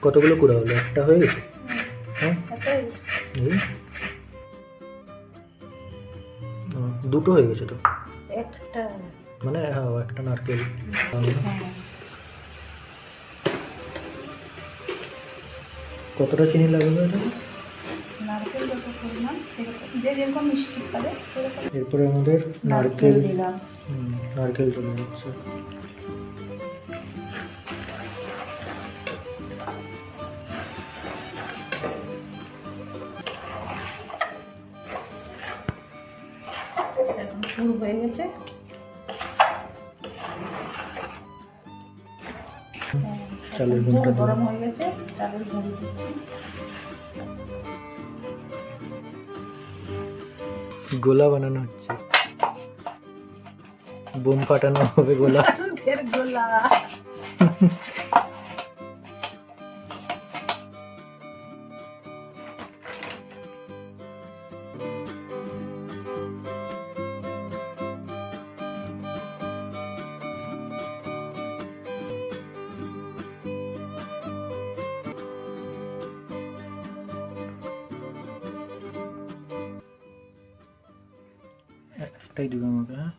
কতগুলো কুড়া হলো? একটা হয়ে গেছে? হ্যাঁ, এই দুটো হয়ে গেছে তো, একটা মানে হ্যাঁ একটা নারকেল। কতটা চিনি লাগবে এটা? নারকেল যত পরিমাণ যে যেরকম মিষ্টি খাবে সেরকম এরপরে আমাদের নারকেল নারকেল, দিলাম। নারকেল চলে যাচ্ছে। এখন পুর হয়ে গেছে। চালের পুর গুঁড়োটা গরম দিলাম। হয়ে গেছে, চালের গুঁড়ো দিচ্ছি। গোলা বানানো হচ্ছে, বোম ফাটানো হবে গোলা। এর গোলা একটাই দিবে আমাকে, হ্যাঁ।